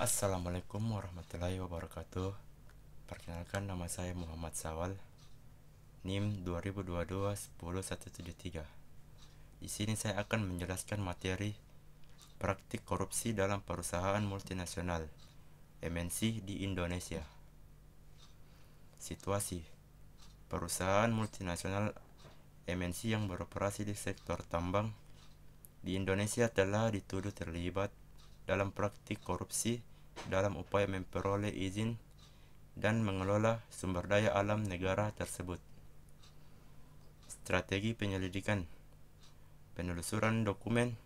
Assalamualaikum warahmatullahi wabarakatuh. Perkenalkan, nama saya Muhammad Sawal, NIM 2022-10173. Di sini saya akan menjelaskan materi praktik korupsi dalam perusahaan multinasional MNC di Indonesia. Situasi: perusahaan multinasional MNC yang beroperasi di sektor tambang di Indonesia telah dituduh terlibat dalam praktik korupsi dalam upaya memperoleh izin dan mengelola sumber daya alam negara tersebut. Strategi penyelidikan: penelusuran dokumen.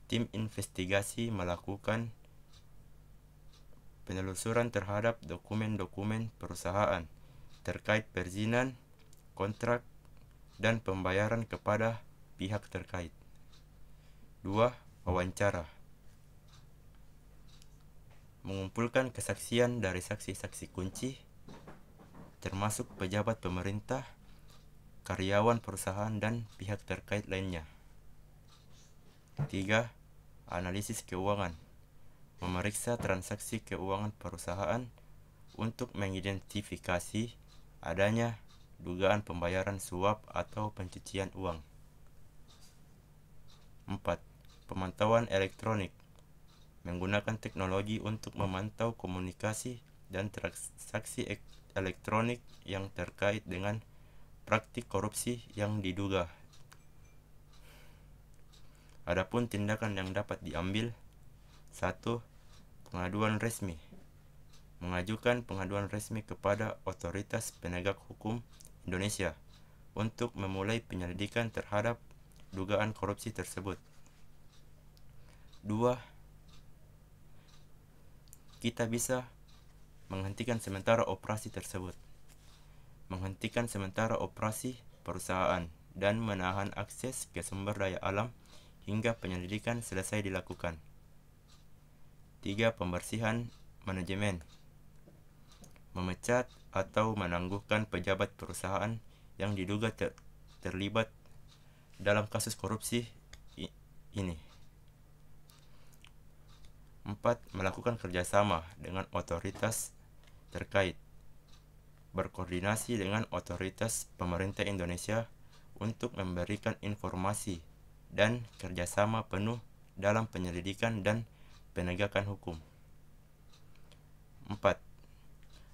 Tim investigasi melakukan penelusuran terhadap dokumen-dokumen perusahaan terkait perizinan, kontrak, dan pembayaran kepada pihak terkait. 2. Wawancara: mengumpulkan kesaksian dari saksi-saksi kunci, termasuk pejabat pemerintah, karyawan perusahaan, dan pihak terkait lainnya. 3. Analisis keuangan: memeriksa transaksi keuangan perusahaan untuk mengidentifikasi adanya dugaan pembayaran suap atau pencucian uang. 4. Pemantauan elektronik: menggunakan teknologi untuk memantau komunikasi dan transaksi elektronik yang terkait dengan praktik korupsi yang diduga. Adapun tindakan yang dapat diambil: 1. Pengaduan resmi: mengajukan pengaduan resmi kepada otoritas penegak hukum Indonesia untuk memulai penyelidikan terhadap dugaan korupsi tersebut. 2. Kita bisa menghentikan sementara operasi tersebut, menghentikan sementara operasi perusahaan, dan menahan akses ke sumber daya alam hingga penyelidikan selesai dilakukan. 3. Pembersihan manajemen: memecat atau menangguhkan pejabat perusahaan yang diduga terlibat dalam kasus korupsi ini. 4. Melakukan kerjasama dengan otoritas terkait, berkoordinasi dengan otoritas pemerintah Indonesia untuk memberikan informasi dan kerjasama penuh dalam penyelidikan dan penegakan hukum. 4.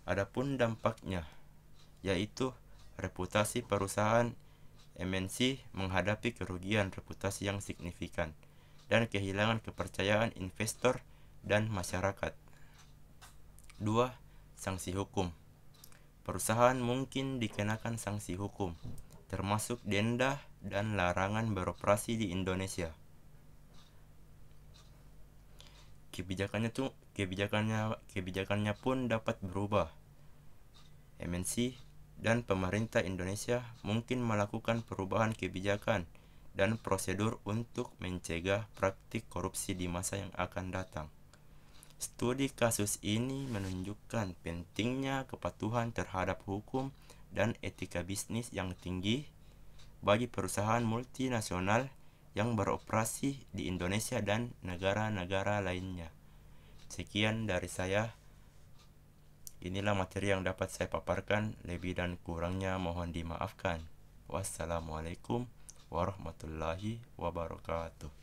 Adapun dampaknya, yaitu reputasi perusahaan MNC menghadapi kerugian reputasi yang signifikan dan kehilangan kepercayaan investor dan masyarakat. 2. Sanksi hukum: perusahaan mungkin dikenakan sanksi hukum, termasuk denda dan larangan beroperasi di Indonesia. Kebijakannya pun dapat berubah. MNC dan pemerintah Indonesia mungkin melakukan perubahan kebijakan dan prosedur untuk mencegah praktik korupsi di masa yang akan datang. Studi kasus ini menunjukkan pentingnya kepatuhan terhadap hukum dan etika bisnis yang tinggi bagi perusahaan multinasional yang beroperasi di Indonesia dan negara-negara lainnya. Sekian dari saya. Inilah materi yang dapat saya paparkan. Lebih dan kurangnya mohon dimaafkan. Wassalamualaikum warahmatullahi wabarakatuh.